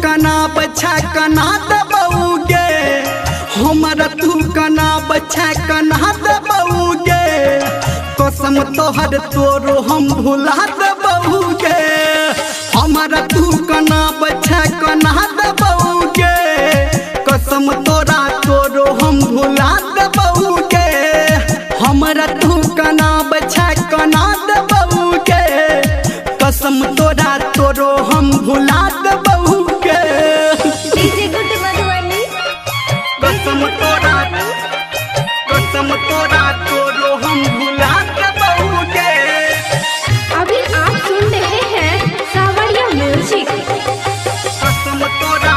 कना बछा कना दबौगे, हमारा तू कना बछा कना दबौगे, कसम तोहर तोरो हम भुला दबौगे। हमारा तू कना बछा कना दबौगे, कसम तोरा तोरो हम भुला दबौगे। हमारा तू कना बछा कना दबौगे, कसम तोरा तोरो हम भुला दबौगे। कसम तोरा तोरो हम भुला दबौगे। अभी आप सुन रहे हैं सावरिया म्यूजिक। कसम तोरा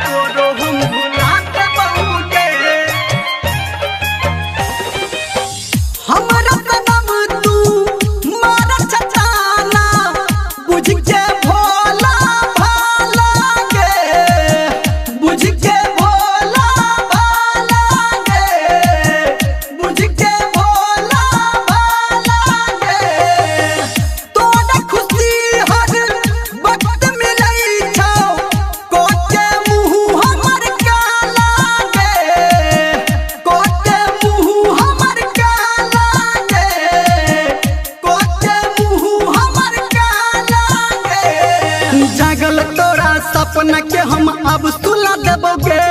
तोरो हम भुला दबौगे। हमारा सनम तू मारा छछाना, बुझ के भोला भाला गे, बुझ के भोला भाला गे, बुझ के भोला भाला गे। तोरा खुशी हर वक्त मिलै छौ, कोके मुँह हमर काला गे, कोके मुँह हमर काला गे, कोके मुँह हमर काला गे। जागल तोरा सपना के हम अब सुला देबोगे,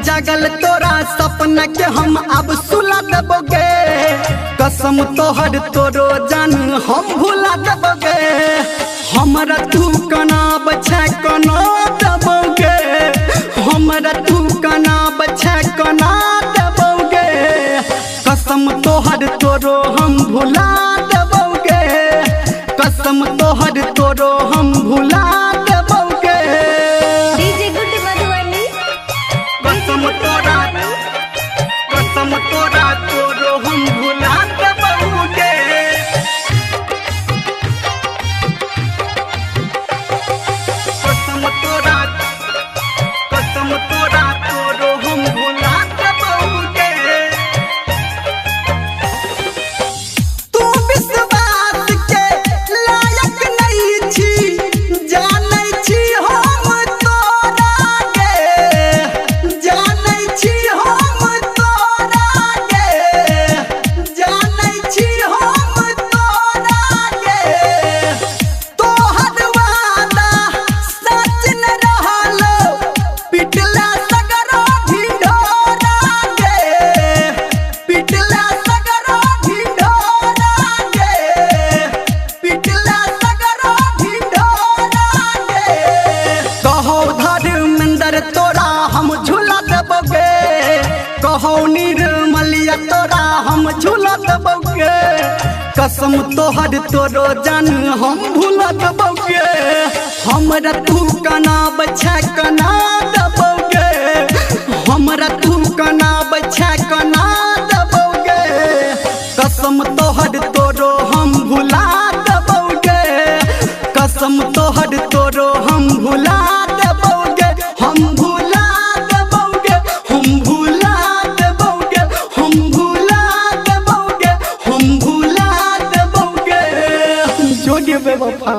जागल तोरा सपना के हम अब सुला देबोगे। कसम तोहर तोरो जान हम भुला देबोगे। हमरा तू कना बछा कना दबोगे, हमरा तू कना बछा कना दबोगे। कसम तोहर तोरो हम भुला दबोगे, कसम तोहर तोरो हम भुला दबोगे। कसम तोरा तोरो हम भुला दबोगे। कसम तोरा तोरो हम भुला दबोगे। तू विश्वास के लायक नहीं छी, जानै छी हम तोरा गे, जानै छी हम तोरा गे, जानै छी हम तोरा गे। तोहर वादा सच न रहलो, पिटला सगरो ढिढोरा गे, पिटला सगरो ढिढोरा गे, पिटला सगरो ढिढोरा गे। कहो धर्मेंद्र तोरा हम झूला दबोगे, कहो निर्मलिया तोरा हम झूला दबोगे। कसम तोहर तोरो जान हम भूला दबोगे। हमरा तू कना बछा कना दबोगे, हमरा तू कना बछा कना दबोगे। कसम तोहर तोरो हम भुला दबोगे, कसम तोहर तोरो हम भुला दबोगे। हम भुला दबोगे, हम भुला दबोगे, हम भुला दबोगे, हम भुला दबोगे। जोगे बेवफा।